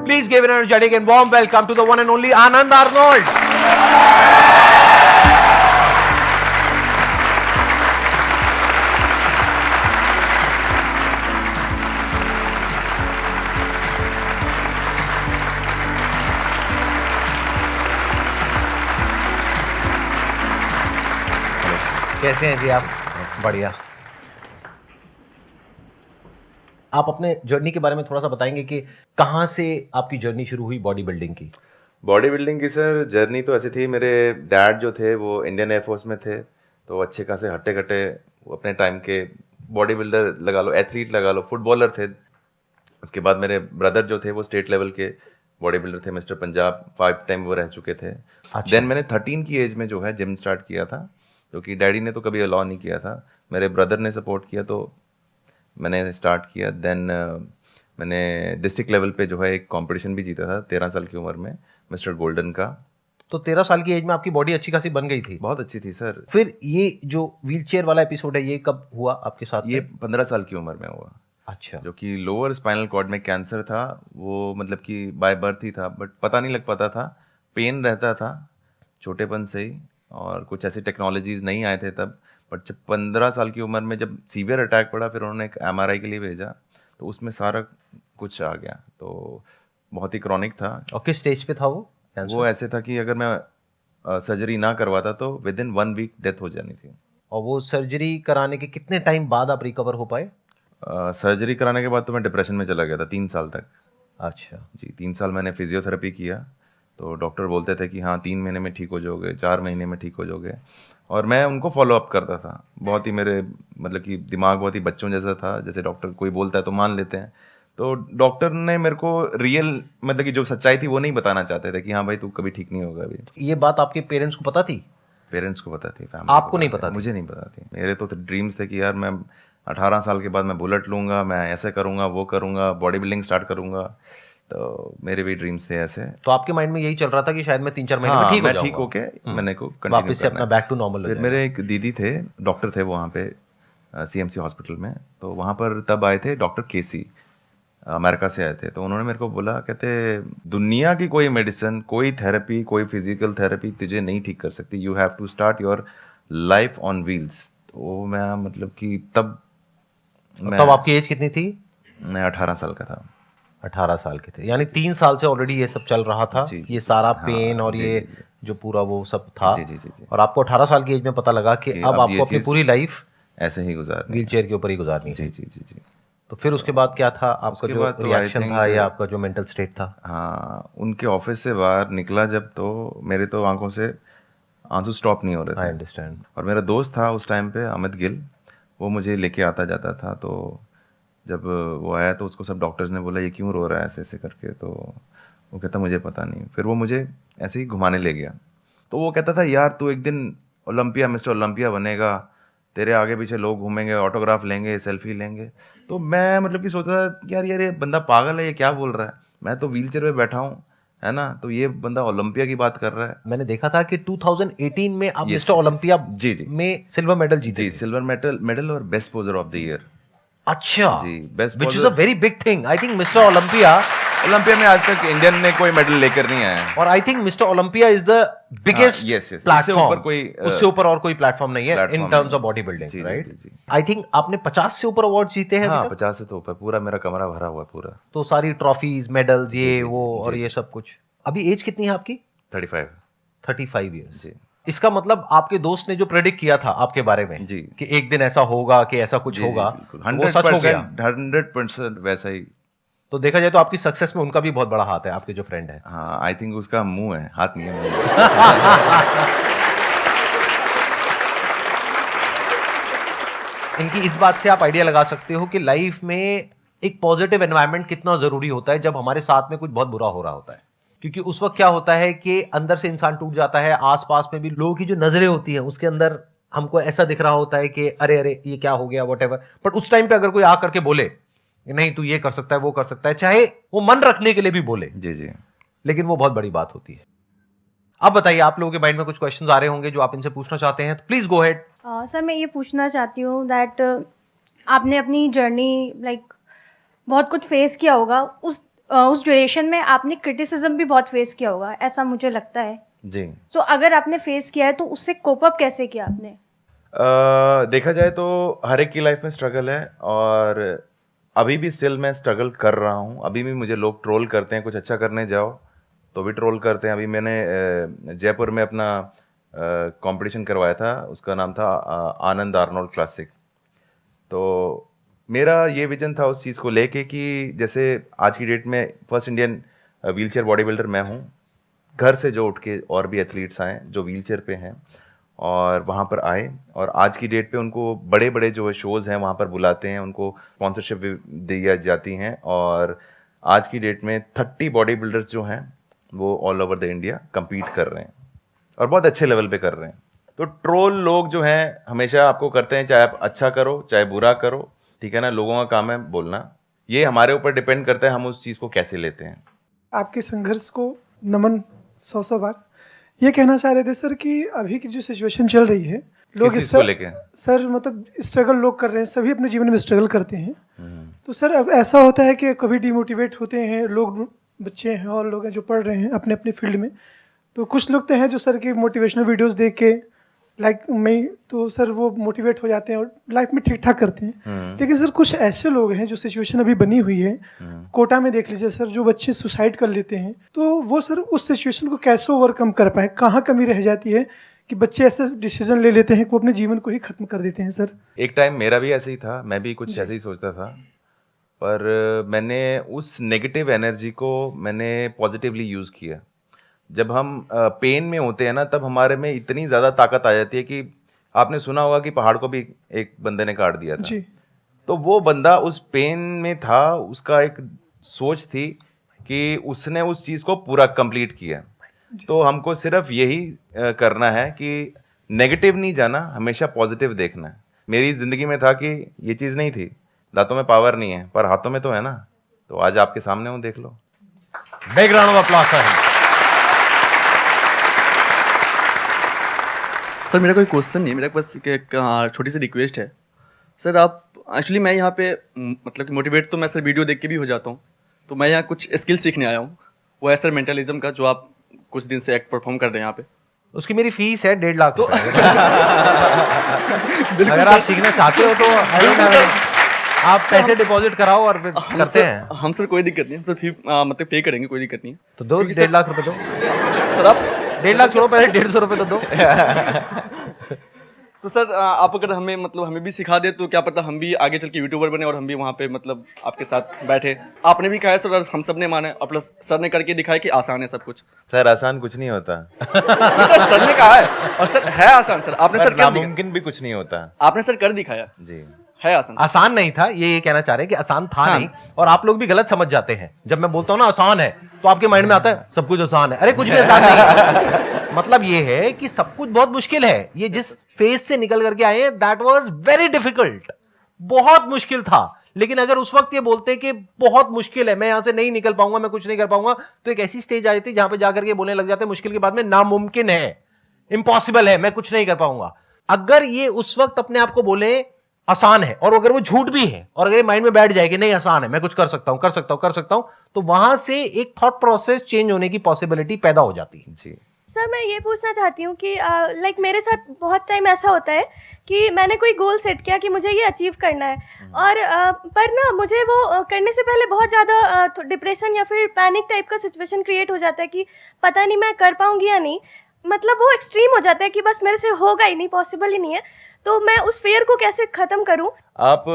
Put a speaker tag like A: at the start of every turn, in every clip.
A: Please give an energetic and warm welcome to the one and only Anand Arnold. कैसे हैं जी आप? बढ़िया। आप अपने जर्नी के बारे में थोड़ा सा बताएंगे कि कहाँ से आपकी जर्नी शुरू हुई बॉडी बिल्डिंग की?
B: बॉडी बिल्डिंग की सर जर्नी तो ऐसी थी, मेरे डैड जो थे वो इंडियन एयरफोर्स में थे, तो अच्छे खासे हट्टे कट्टे अपने टाइम के बॉडी बिल्डर लगा लो, एथलीट लगा लो, फुटबॉलर थे। उसके बाद मेरे ब्रदर जो थे वो स्टेट लेवल के बॉडी बिल्डर थे, मिस्टर पंजाब 5 टाइम वो रह चुके थे। देन मैंने 13 की एज में जो है जिम स्टार्ट किया था, क्योंकि डैडी ने तो कभी अलाउ नहीं किया था, मेरे ब्रदर ने सपोर्ट किया तो मैंने स्टार्ट किया। देन मैंने डिस्ट्रिक्ट लेवल पे जो है एक कंपटीशन भी जीता था 13 साल की उम्र में, मिस्टर गोल्डन का।
A: तो 13 साल की एज में आपकी बॉडी अच्छी खासी बन गई थी?
B: बहुत अच्छी थी सर।
A: फिर ये जो व्हीलचेयर वाला एपिसोड है ये कब हुआ आपके साथ?
B: ये 15 साल की उम्र में हुआ।
A: अच्छा।
B: जो कि लोअर स्पाइनल कॉर्ड में कैंसर था, वो मतलब कि बाय बर्थ ही था, बट पता नहीं लग पाता था, पेन रहता था छोटेपन से ही, और कुछ ऐसी टेक्नोलॉजीज नहीं आए थे तब। बट जब 15 साल की उम्र में जब सीवियर अटैक पड़ा, फिर उन्होंने एक MRI के लिए भेजा, तो उसमें सारा कुछ आ गया, तो बहुत ही क्रॉनिक था।
A: और किस स्टेज पे था वो कैंसर?
B: वो ऐसे था कि अगर मैं सर्जरी ना करवाता तो विद इन 1 वीक डेथ हो जानी थी।
A: और वो सर्जरी कराने के कितने टाइम बाद आप रिकवर हो पाए?
B: सर्जरी कराने के बाद तो मैं डिप्रेशन में चला गया था 3 साल तक।
A: अच्छा
B: जी, 3 साल मैंने फिजियोथेरेपी किया, तो डॉक्टर बोलते थे कि हाँ 3 महीने में ठीक हो जाओगे, 4 महीने में ठीक हो जाओगे, और मैं उनको फॉलो अप करता था। बहुत ही मेरे मतलब कि दिमाग बहुत ही बच्चों जैसा था, जैसे डॉक्टर कोई बोलता है तो मान लेते हैं। तो डॉक्टर ने मेरे को रियल मतलब कि जो सच्चाई थी वो नहीं बताना चाहते थे कि हाँ भाई तू कभी ठीक नहीं होगा अभी।
A: ये बात आपके पेरेंट्स को पता थी?
B: पेरेंट्स को पता थी, फैमिली
A: आपको नहीं पता थी?
B: मुझे नहीं पता थी। मेरे तो ड्रीम्स थे कि यार मैं 18 साल के बाद मैं बुलेट लूँगा, मैं ऐसे करूँगा, वो करूँगा, बॉडी बिल्डिंग स्टार्ट करूँगा, तो मेरे भी ड्रीम्स थे ऐसे।
A: तो आपके माइंड में यही चल रहा था कि शायद मैं 3-4 महीने में ठीक हो
B: मैं
A: जाऊंगा?
B: ठीक होके मैंने को कंटिन्यू
A: वापस से अपना बैक टू नॉर्मल हो
B: फिर
A: जाएगा।
B: मेरे एक दीदी थे, डॉक्टर थे वहाँ पे CMC हॉस्पिटल में, तो वहाँ पर तब आए थे डॉक्टर केसी, अमेरिका से आए थे। तो उन्होंने मेरे को बोला, कहते दुनिया की कोई मेडिसिन, कोई थेरेपी, कोई फिजिकल थेरेपी तुझे नहीं ठीक कर सकती, you have to start your life on wheels. तो मैं मतलब कि तब
A: आपकी एज कितनी थी?
B: मैं 18 साल का था।
A: 18 साल के थे, यानी 3 साल से ऑलरेडी ये सब चल रहा था।
B: जी,
A: ये सारा
B: हाँ,
A: पेन और
B: जी,
A: ये
B: जी,
A: जो पूरा वो सब था।
B: जी।
A: और आपको 18 साल की एज में पता लगा कि अब आपको अपनी पूरी लाइफ
B: ऐसे ही गुजारनी,
A: व्हीलचेयर के ऊपर ही गुजारनी है।
B: जी।
A: तो फिर उसके बाद क्या था आपका जो
B: तो
A: रिएक्शन था या आपका जो मेंटल स्टेट था?
B: हाँ, उनके ऑफिस से बाहर निकला जब, तो मेरे तो आंखों से आंसू स्टॉप नहीं हो रहे थे।
A: I understand.
B: और मेरा दोस्त था उस टाइम पे, अमित गिल, वो मुझे लेके आता जाता था। तो जब वो आया तो उसको सब डॉक्टर्स ने बोला ये क्यों रो रहा है ऐसे ऐसे करके, तो वो कहता मुझे पता नहीं। फिर वो मुझे ऐसे ही घुमाने ले गया, तो वो कहता था यार तू एक दिन ओलंपिया, मिस्टर ओलंपिया बनेगा, तेरे आगे पीछे लोग घूमेंगे, ऑटोग्राफ लेंगे, सेल्फी लेंगे। तो मैं मतलब कि सोचता था यार ये बंदा पागल है, ये क्या बोल रहा है, मैं तो व्हीलचेयर पे बैठा हूँ, है ना, तो ये बंदा ओलंपिया की बात कर रहा है।
A: मैंने देखा था कि 2018 में आप मिस्टर ओलंपिया
B: जी
A: में सिल्वर मेडल जीते
B: जी,
A: थे।
B: सिल्वर मेडल और best poser of the year.
A: अच्छा
B: जी, best
A: which is a very big thing. I think mister Olympia
B: में आज तक इंडियन ने कोई मेडल लेकर नहीं आया,
A: और आई think mister Olympia is the biggest platform. उससे ऊपर और कोई प्लेटफॉर्म नहीं है in terms of body building, right? I think आपने 50 से ऊपर अवार्ड जीते हैं।
B: हाँ, 50 से तो ऊपर, पूरा मेरा कमरा भरा हुआ पूरा।
A: तो सारी ट्रॉफीज, मेडल्स, ये वो और ये सब कुछ। अभी एज कितनी है आपकी? 35 ईयर्स।
B: जी।
A: इसका मतलब आपके दोस्त ने जो प्रेडिक्ट किया था आपके बारे में
B: जी
A: कि एक दिन ऐसा होगा, कि ऐसा कुछ होगा, वो सच हो गया।
B: 100% वैसा ही।
A: तो देखा जाए तो आपकी सक्सेस में उनका भी बहुत बड़ा हाथ है, आपके जो फ्रेंड है।
B: हाँ, आई थिंक उसका मुंह है, हाथ नहीं है, मुंह।
A: इनकी इस बात से आप आइडिया लगा सकते हो कि लाइफ में एक पॉजिटिव एनवायरनमेंट कितना जरूरी होता है जब हमारे साथ में कुछ बहुत बुरा हो रहा होता है। क्योंकि उस वक्त क्या होता है कि अंदर से इंसान टूट जाता है, आसपास में भी लोगों की जो नजरें होती हैं उसके अंदर हमको ऐसा दिख रहा होता है कि अरे अरे ये क्या हो गया, व्हाटएवर। बट उस टाइम पे अगर कोई आ करके बोले नहीं तू ये कर सकता है, वो कर सकता है, चाहे वो मन रखने के लिए भी बोले,
B: जी,
A: लेकिन वो बहुत बड़ी बात होती है। अब बताइए, आप लोगों के माइंड में कुछ क्वेश्चंस आ रहे होंगे जो आप इनसे पूछना चाहते हैं, तो प्लीज गो हेड।
C: सर मैं ये पूछना चाहती हूँ दैट आपने अपनी जर्नी बहुत कुछ फेस किया होगा, उस ड्यूरेशन में आपने क्रिटिसिज्म भी बहुत फेस किया होगा, ऐसा मुझे लगता है।
B: जी।
C: सो अगर आपने फेस किया है तो उससे कोप अप कैसे किया आपने?
B: देखा जाए तो हर एक की लाइफ में स्ट्रगल है, और अभी भी स्टिल मैं स्ट्रगल कर रहा हूँ। अभी भी मुझे लोग ट्रोल करते हैं, कुछ अच्छा करने जाओ तो भी ट्रोल करते हैं। अभी मैंने जयपुर में अपना कंपटीशन करवाया था, उसका नाम था आनंद आर्नोल्ड क्लासिक। तो मेरा ये विजन था उस चीज़ को लेके कि जैसे आज की डेट में first Indian wheelchair body builder मैं हूँ। घर से जो उठ के और भी एथलीट्स आए जो व्हीलचेयर पे हैं और वहाँ पर आए, और आज की डेट पे उनको बड़े बड़े जो शोज़ हैं वहाँ पर बुलाते हैं, उनको स्पॉन्सरशिप दी जाती हैं, और आज की डेट में 30 बॉडी बिल्डर्स जो हैं वो all over the India compete कर रहे हैं और बहुत अच्छे लेवल पे कर रहे हैं। तो ट्रोल लोग जो हैं हमेशा आपको करते हैं, चाहे आप अच्छा करो चाहे बुरा करो, ठीक है ना, लोगों का काम है बोलना। ये हमारे ऊपर डिपेंड करता है हम उस चीज़ को कैसे लेते हैं।
D: आपके संघर्ष को नमन 100 बार। ये कहना चाह रहे थे सर कि अभी की जो सिचुएशन चल रही है, लोग
B: किस चीज़ को लेके?
D: सर मतलब स्ट्रगल लोग कर रहे हैं, सभी अपने जीवन में स्ट्रगल करते हैं। तो सर अब ऐसा होता है कि कभी डिमोटिवेट होते हैं लोग, बच्चे हैं और लोग हैं जो पढ़ रहे हैं अपने अपने फील्ड में। तो कुछ लोग तो हैं जो सर की मोटिवेशनल वीडियोस देख के लाइक मैं, तो सर वो मोटिवेट हो जाते हैं और लाइफ में ठीक ठाक करते हैं। लेकिन सर कुछ ऐसे लोग हैं जो सिचुएशन अभी बनी हुई है, कोटा में देख लीजिए सर, जो बच्चे सुसाइड कर लेते हैं, तो वो सर उस सिचुएशन को कैसे ओवरकम कर पाए? कहाँ कमी रह जाती है कि बच्चे ऐसे डिसीजन ले लेते हैं कि वो अपने जीवन को ही खत्म कर देते हैं? सर
B: एक टाइम मेरा भी ऐसे ही था, मैं भी कुछ ऐसे ही सोचता था, पर मैंने उस नेगेटिव एनर्जी को मैंने पॉजिटिवली यूज़ किया। जब हम पेन में होते हैं ना, तब हमारे में इतनी ज़्यादा ताकत आ जाती है कि आपने सुना होगा कि पहाड़ को भी एक बंदे ने काट दिया था।
D: जी।
B: तो वो बंदा उस पेन में था, उसका एक सोच थी कि उसने उस चीज़ को पूरा कंप्लीट किया। तो हमको सिर्फ यही करना है कि नेगेटिव नहीं जाना, हमेशा पॉजिटिव देखना है। मेरी ज़िंदगी में था कि ये चीज़ नहीं थी, दांतों में पावर नहीं है पर हाथों में तो है ना, तो आज आपके सामने हूँ, देख लो।
A: बिग राउंड ऑफ अप्लॉज है।
E: सर मेरा कोई क्वेश्चन नहीं है, मेरा बस एक छोटी सी रिक्वेस्ट है। सर आप एक्चुअली मैं यहाँ पे मतलब कि मोटिवेट तो मैं सर वीडियो देख के भी हो जाता हूँ, तो मैं यहाँ कुछ स्किल सीखने आया हूँ। वो है सर मेंटलिज्म का, जो आप कुछ दिन से एक्ट परफॉर्म कर रहे हैं यहाँ पे।
A: उसकी मेरी फीस है 1.5 लाख रुपए। अगर आप सीखना चाहते हो तो I don't have any- आप पैसे डिपॉजिट कराओ और फिर करते हैं।
E: हम सर कोई दिक्कत नहीं है, सर फी मतलब पे करेंगे, कोई दिक्कत नहीं है।
A: तो दो,
E: क्योंकि
A: 1.5 लाख रुपए दो।
E: सर आप
A: 1.5 लाख छोड़ो, पहले 150 रुपए तो दो।
E: तो सर आप अगर हमें मतलब हमें भी सिखा दे तो क्या पता हम भी आगे चल के यूट्यूबर बने और हम भी वहाँ पे मतलब आपके साथ बैठे। आपने भी कहा है सर और हम सब ने माना है, और प्लस सर ने करके दिखाया कि आसान है सब कुछ।
B: सर आसान कुछ नहीं होता,
E: सर ने कहा है, और सर है आसान। सर आपने सर कर दिखाया,
B: नामुमकिन भी कुछ नहीं होता
E: आपने सर कर दिखाया,
B: जी।
E: है आसान।
A: आसान नहीं था, ये कहना चाह रहे हैं कि आसान था नहीं, और आप लोग भी गलत समझ जाते हैं। जब मैं बोलता हूं ना आसान है तो आपके माइंड में आता है सब कुछ आसान है। अरे कुछ भी आसान नहीं है। मतलब ये है कि सब कुछ बहुत मुश्किल है। ये जिस फेज से निकल करके आए हैं, दैट वाज वेरी डिफिकल्ट, बहुत मुश्किल था। लेकिन अगर उस वक्त ये बोलते कि बहुत मुश्किल है, मैं यहां से नहीं निकल पाऊंगा, मैं कुछ नहीं कर पाऊंगा, तो एक ऐसी स्टेज आ जाती जहां पे जाकर के बोलने लग जाते मुश्किल के बाद में नामुमकिन है, इम्पॉसिबल है, मैं कुछ नहीं कर पाऊंगा। अगर ये उस वक्त अपने आप को बोले आसान है, और अगर वो झूठ भी है, और अगर ये माइंड में बैठ जाए कि नहीं आसान है, मैं कुछ कर सकता हूं, कर सकता हूं, कर सकता हूं, तो वहां से एक थॉट प्रोसेस चेंज होने की पॉसिबिलिटी पैदा हो जाती है।
B: जी।
C: सर मैं ये पूछना चाहती हूँ कि लाइक मेरे साथ बहुत टाइम ऐसा होता है कि मैंने कोई गोल सेट किया कि मुझे ये अचीव करना है, और पर ना मुझे वो करने से पहले बहुत ज़्यादा डिप्रेशन या फिर पैनिक टाइप का सिचुएशन क्रिएट हो जाता है कि पता नहीं मैं कर पाऊँगी या नहीं। मतलब वो एक्सट्रीम हो जाता है कि बस मेरे से होगा ही नहीं, पॉसिबल ही नहीं है। तो मैं उस फियर को कैसे ख़त्म करूँ?
B: आप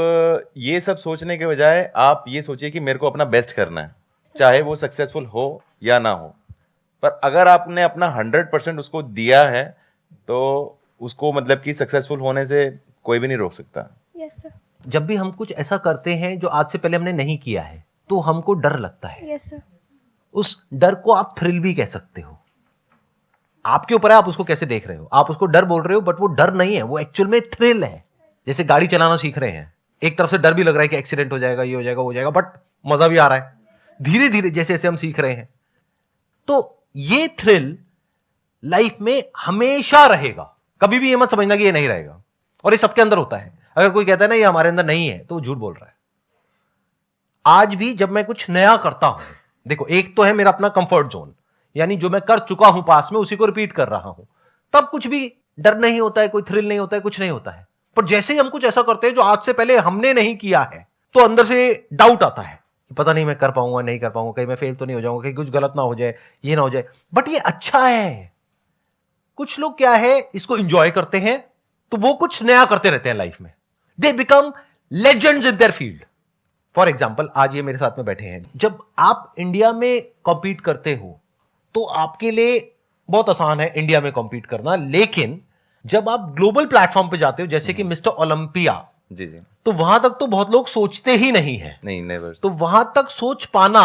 B: ये सब सोचने के बजाय आप ये सोचिए कि मेरे को अपना बेस्ट करना है, चाहे वो सक्सेसफुल हो या ना हो। पर अगर आपने अपना 100% उसको दिया है तो उसको मतलब कि सक्सेसफुल होने से कोई भी नहीं रोक सकता।
C: Yes sir.
A: जब भी हम कुछ ऐसा करते हैं जो आज से पहले हमने नहीं किया है, तो हमको डर लगता है।
C: Yes sir.
A: उस डर को आप थ्रिल भी कह सकते हो, आपके ऊपर है आप उसको कैसे देख रहे हो। आप उसको डर बोल रहे हो, बट वो डर नहीं है, वो एक्चुअल में थ्रिल है। जैसे गाड़ी चलाना सीख रहे हैं, एक तरफ से डर भी लग रहा है कि एक्सीडेंट हो जाएगा, ये हो जाएगा, वो हो जाएगा, बट मजा भी आ रहा है धीरे धीरे जैसे जैसे हम सीख रहे हैं। तो ये थ्रिल लाइफ में हमेशा रहेगा, कभी भी ये मत समझना कि ये नहीं रहेगा। और ये सबके अंदर होता है। अगर कोई कहता है ना ये हमारे अंदर नहीं है, तो वो झूठ बोल रहा है। आज भी जब मैं कुछ नया करता हूं, देखो, एक तो है मेरा अपना कंफर्ट जोन, यानी जो मैं कर चुका हूं पास में उसी को रिपीट कर रहा हूं, तब कुछ भी डर नहीं होता है, कोई थ्रिल नहीं होता है, कुछ नहीं होता है। पर जैसे ही हम कुछ ऐसा करते हैं जो आज से पहले हमने नहीं किया है, तो अंदर से डाउट आता है, पता नहीं मैं कर पाऊंगा नहीं कर पाऊंगा, कहीं मैं फेल तो नहीं हो जाऊंगा, कहीं कुछ गलत ना हो जाए, ये ना हो जाए। बट ये अच्छा है। कुछ लोग क्या है, इसको एंजॉय करते हैं, तो वो कुछ नया करते रहते हैं लाइफ में। They become legends in their field. For example, आज ये मेरे साथ में बैठे हैं। जब आप इंडिया में कॉम्पीट करते हो तो आपके लिए बहुत आसान है इंडिया में कॉम्पीट करना, लेकिन जब आप ग्लोबल प्लेटफॉर्म पे जाते हो, जैसे कि मिस्टर ओलंपिया,
B: जी जी।
A: तो वहां तक तो बहुत लोग सोचते ही नहीं है।
B: नहीं, नेवर।
A: तो वहां तक सोच पाना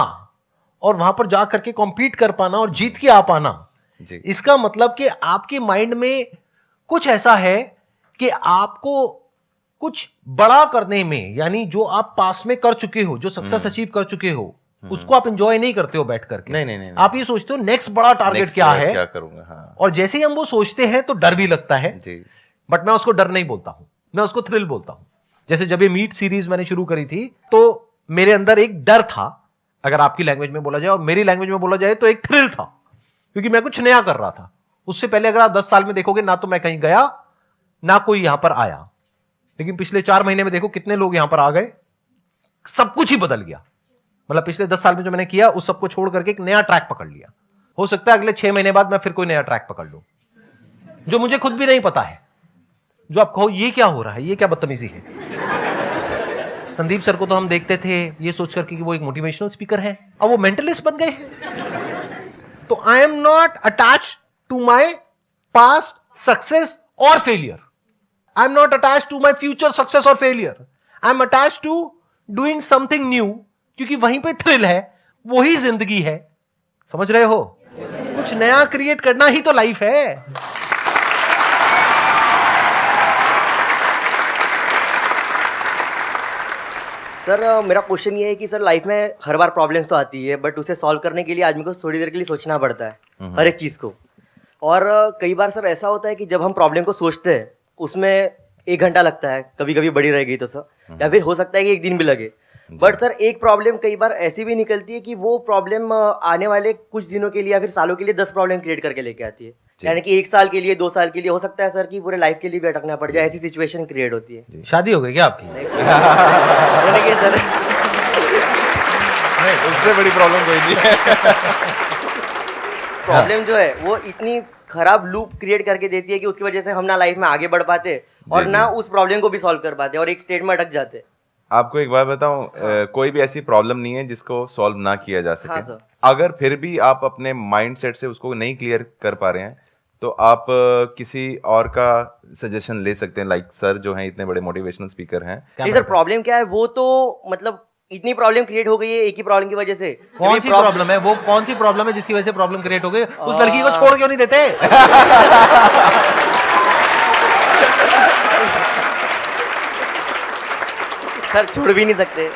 A: और वहां पर जा करके कॉम्पीट कर पाना और जीत के आ पाना,
B: जी।
A: इसका मतलब कि आपके माइंड में कुछ ऐसा है कि आपको कुछ बड़ा करने में, यानी जो आप पास में कर चुके हो, जो सक्सेस अचीव कर चुके हो, उसको आप एंजॉय नहीं करते हो बैठ करके।
B: नहीं।
A: आप ये सोचते हो नेक्स्ट बड़ा टारगेट
B: Next
A: क्या
B: मैं
A: है,
B: क्या करूंगा, हाँ।
A: और जैसे ही हम वो सोचते हैं तो डर भी लगता है।
B: जी।
A: बट मैं उसको डर नहीं बोलता हूं, मैं उसको थ्रिल बोलता हूं। जैसे जब ये मीट सीरीज मैंने शुरू करी थी, तो मेरे अंदर एक डर था, अगर आपकी लैंग्वेज में बोला जाए, और मेरी लैंग्वेज में बोला जाए तो एक थ्रिल था, क्योंकि मैं कुछ नया कर रहा था। उससे पहले अगर आप 10 साल में देखोगे, ना तो मैं कहीं गया, ना कोई यहां पर आया। लेकिन पिछले 4 महीने में देखो कितने लोग यहां पर आ गए, सब कुछ ही बदल गया। मतलब पिछले 10 साल में जो मैंने किया, उस सबको छोड़ करके एक नया ट्रैक पकड़ लिया। हो सकता है अगले 6 महीने बाद मैं फिर कोई नया ट्रैक पकड़ लूं, जो मुझे खुद भी नहीं पता है। जो आप कहो ये क्या हो रहा है, ये क्या बदतमीजी है। संदीप सर को तो हम देखते थे ये सोच करके कि वो एक मोटिवेशनल स्पीकर है, अब वो मेंटलिस्ट बन गए हैं। तो I am not attach to my past success और failure. I am not attach to my future success और failure. I am attach to doing something new, क्योंकि वहीं पे थ्रिल है, वही जिंदगी है। समझ रहे हो? कुछ नया क्रिएट करना ही तो लाइफ है।
F: सर मेरा क्वेश्चन ये है कि सर लाइफ में हर बार प्रॉब्लम्स तो आती है, बट उसे सॉल्व करने के लिए आदमी को थोड़ी देर के लिए सोचना पड़ता है हर एक चीज़ को। और कई बार सर ऐसा होता है कि जब हम प्रॉब्लम को सोचते हैं उसमें 1 घंटा लगता है, कभी कभी बड़ी रह गई तो सर, या फिर हो सकता है कि 1 दिन भी लगे। बट सर एक प्रॉब्लम कई बार ऐसी भी निकलती है कि वो प्रॉब्लम आने वाले कुछ दिनों के लिए या फिर सालों के लिए 10 प्रॉब्लम क्रिएट करके लेके आती है। यानी कि 1 साल के लिए, 2 साल के लिए, हो सकता है सर कि पूरे लाइफ के लिए भी अटकना पड़ जाए, ऐसी सिचुएशन क्रिएट होती है।
A: शादी हो गई क्या आपकी?
F: होने के सर
B: नहीं, उससे बड़ी प्रॉब्लम कोई नहीं है।
F: प्रॉब्लम जो है वो इतनी खराब लूप क्रिएट करके देती है कि उसकी वजह से हम ना लाइफ में आगे बढ़ पाते और ना उस प्रॉब्लम को भी सॉल्व कर पाते और एक स्टेट में अटक जाते।
B: आपको एक बात बताऊं, कोई भी ऐसी प्रॉब्लम नहीं है जिसको सॉल्व ना किया जा सके।
F: हाँ सर।
B: अगर फिर भी आप अपने माइंड सेट से उसको नहीं क्लियर कर पा रहे हैं, तो आप किसी और का सजेशन ले सकते हैं। लाइक सर जो हैं, इतने बड़े मोटिवेशनल स्पीकर हैं।
F: नहीं सर, प्रॉब्लम क्या है वो तो मतलब इतनी प्रॉब्लम क्रिएट हो गई है एक ही प्रॉब्लम की वजह से।
A: कौन सी प्रॉब्लम है वो? कौन सी प्रॉब्लम है जिसकी वजह से प्रॉब्लम क्रिएट हो गई? उस लड़की को छोड़ क्यों नहीं देते?
F: सर छोड़ भी नहीं सकते।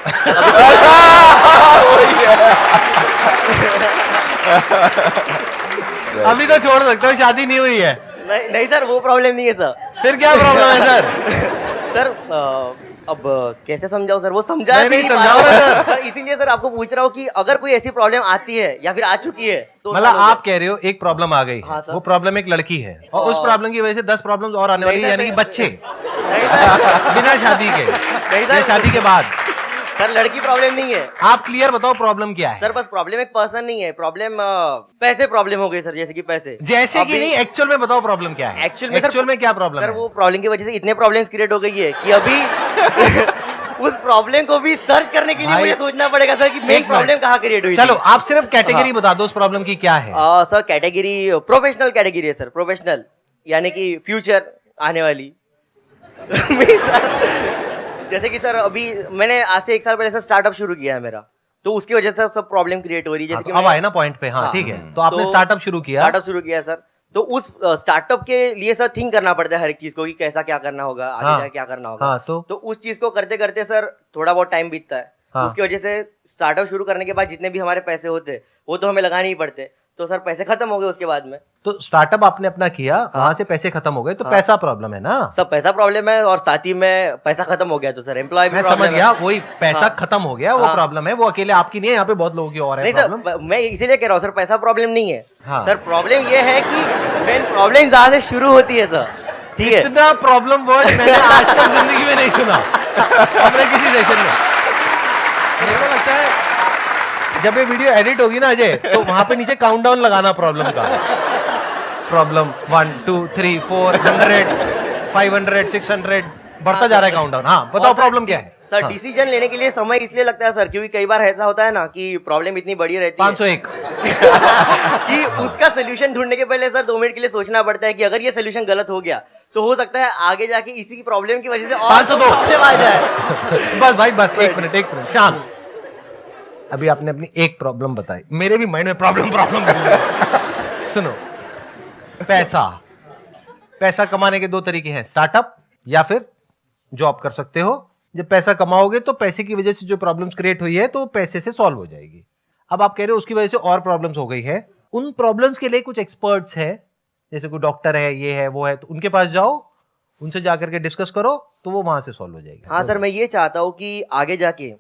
A: अभी तो छोड़ सकते हो, शादी नहीं हुई है।
F: नहीं सर, वो प्रॉब्लम नहीं है सर।
A: फिर क्या प्रॉब्लम है सर?
F: सर अब कैसे समझाओ सर, वो समझा
A: नहीं
F: पा
A: समझाओ
F: रहा
A: ना
F: हूं। पर इसीलिए सर आपको पूछ रहा हूँ कि अगर कोई ऐसी प्रॉब्लम आती है या फिर आ चुकी है तो
A: मतलब आप कह रहे हो एक प्रॉब्लम आ गई है,
F: हाँ सर।
A: वो प्रॉब्लम एक लड़की है, और उस प्रॉब्लम की वजह से 10 प्रॉब्लम्स और आने वाली है,
F: नहीं
A: यानी कि
F: सर,
A: बच्चे
F: नहीं सर,
A: बिना शादी के,
F: नहीं सर।
A: या शादी के बाद।
F: सर लड़की प्रॉब्लम नहीं है
A: आप क्लियर बताओ प्रॉब्लम क्या है?
F: सर। बस प्रॉब्लम एक पर्सन नहीं है, प्रॉब्लम पैसे प्रॉब्लम हो गई सर, जैसे कि पैसे।
A: जैसे कि नहीं, एक्चुअल में बताओ प्रॉब्लम क्या है?
F: एक्चुअल
A: में क्या प्रॉब्लम
F: सर
A: है?
F: वो प्रॉब्लम की वजह से इतने प्रॉब्लम्स क्रिएट हो गई है कि अभी उस प्रॉब्लम को भी सर्च करने के लिए
A: भाई,
F: मुझे सोचना पड़ेगा सर कि मेन प्रॉब्लम कहाँ क्रिएट हुई।
A: चलो आप सिर्फ कैटेगरी बता दो उस प्रॉब्लम की क्या है।
F: सर कैटेगरी प्रोफेशनल कैटेगरी है सर, प्रोफेशनल यानी कि फ्यूचर आने वाली। सर जैसे कि सर अभी मैंने आज से 1 साल पहले सर स्टार्टअप शुरू किया है मेरा, तो उसकी वजह से सब प्रॉब्लम क्रिएट हो रही है। जैसे कि
A: अब आए ना पॉइंट पे। हाँ ठीक है, तो आपने स्टार्टअप शुरू किया।
F: स्टार्टअप शुरू किया सर, तो उस स्टार्टअप के लिए सर थिंक करना पड़ता है हर एक चीज को कि कैसा क्या करना होगा, आगे
A: हाँ,
F: जाके क्या करना होगा।
A: हाँ, तो
F: उस चीज को करते करते सर थोड़ा बहुत टाइम बीतता है।
A: हाँ।
F: उसकी वजह से स्टार्टअप शुरू करने के बाद जितने भी हमारे पैसे होते वो तो हमें लगाने ही पड़ते। तो सर पैसे खत्म हो गए उसके बाद में।
A: तो स्टार्टअप आपने अपना किया, वहां से पैसे खत्म हो गए, तो पैसा प्रॉब्लम है ना।
F: सब पैसा प्रॉब्लम है और साथ ही में पैसा खत्म हो गया तो सर एम्प्लॉय भी
A: मैं
F: problem
A: समझ
F: है।
A: गया, वही पैसा
F: हाँ।
A: खत्म हो गया, वो
F: हाँ।
A: प्रॉब्लम है, वो अकेले आपकी नहीं है, यहाँ पे बहुत लोगों की और है
F: नहीं
A: प्रॉब्लम।
F: सर, मैं इसीलिए कह रहा हूँ सर, पैसा प्रॉब्लम नहीं है।
A: हाँ।
F: सर प्रॉब्लम ये है कि मेन प्रॉब्लम जहाँ से शुरू होती है सर, ठीक है।
A: इतना प्रॉब्लम वर्ड मैंने आज तक जिंदगी में नहीं सुना अपने किसी सेशन में। मेरे को लगता है जब ये वीडियो एडिट होगी ना अजय, तो वहां पे नीचे काउंटडाउन लगाना प्रॉब्लम का। प्रॉब्लम 1 2 3 400 500 600 बढ़ता जा रहा है काउंटडाउन। हाँ बताओ
F: और सर,
A: प्रॉब्लम क्या है।
F: सर
A: हाँ।
F: डिसीजन लेने के लिए समय इसलिए लगता है सर, क्योंकि कई बार ऐसा होता है ना कि प्रॉब्लम इतनी बड़ी रहती है
A: 501
F: कि उसका सोल्यूशन ढूंढने के पहले सर 2 मिनट के लिए सोचना पड़ता है कि अगर ये सोल्यूशन गलत हो गया तो हो सकता है आगे जाके इसी की प्रॉब्लम की वजह से और
A: 502
F: प्रॉब्लम आ जाए।
A: बस भाई बस एक मिनट शांत। अभी आपने अपनी एक प्रॉब्लम बताई, मेरे भी माइंड में प्रॉब्लम सुनो, पैसा कमाने के 2 तरीके हैं, स्टार्टअप या फिर जॉब कर सकते हो। जब पैसा कमाओगे तो पैसे की वजह से जो प्रॉब्लम्स क्रिएट हुई है तो पैसे से सॉल्व हो जाएगी। अब आप कह रहे हो उसकी वजह से और प्रॉब्लम्स हो गई है, उन प्रॉब्लम्स के लिए कुछ एक्सपर्ट्स हैं, जैसे कोई डॉक्टर है, ये है वो है, तो उनके पास जाओ, उनसे जाकर के डिस्कस करो, तो वो वहां से सॉल्व हो जाएगी।
F: हाँ सर, मैं ये चाहता हूँ कि आगे जाके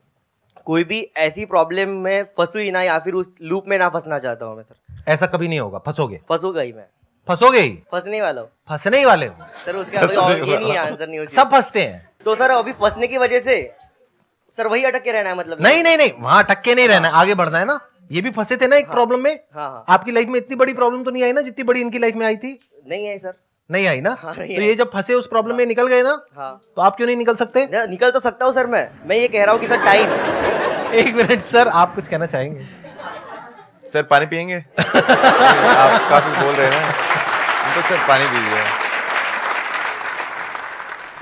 F: कोई भी ऐसी प्रॉब्लम में फंसू ही ना, या फिर उस लूप में ना फंसना चाहता हूँ मैं सर।
A: ऐसा कभी नहीं होगा, फंसोगे
F: फंसूंगा ही मैं,
A: फंसोगे ही,
F: फंसने वाला हूँ
A: फंसने ही वाले हो।
F: सर। उसका कोई और ये नहीं है, आंसर नहीं होती।
A: सब फंसते हैं।
F: तो सर अभी फंसने की वजह से सर वही अटक के रहना है, मतलब
A: नहीं वहां अटक के नहीं रहना है, आगे बढ़ना है ना। ये भी फंसे थे ना एक प्रॉब्लम में।
F: हाँ।
A: आपकी लाइफ में इतनी बड़ी प्रॉब्लम तो नहीं आई ना जितनी बड़ी इनकी लाइफ में आई थी।
F: नहीं है सर।
A: नहीं आई ना।
F: हाँ, नहीं
A: तो
F: आई।
A: ये जब फंसे उस प्रॉब्लम में निकल गए ना,
F: हाँ।
A: तो आप क्यों नहीं निकल सकते।
F: निकल तो सकता हूँ सर, मैं ये कह रहा हूँ कि सर टाइम।
A: एक मिनट सर, आप कुछ कहना चाहेंगे।
B: सर पानी पियेंगे? आप काफी बोल रहे हैं ना, तो सर पानी पीजिए।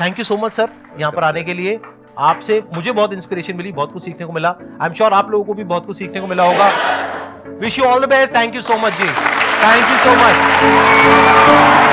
A: Thank you so much sir, यहाँ पर आने के लिए। आपसे मुझे बहुत इंस्पिरेशन मिली, बहुत कुछ सीखने को मिला। आई एम श्योर आप लोगों को भी बहुत कुछ सीखने को मिला होगा। Wish you all the best. Thank you so much जी, थैंक यू सो मच।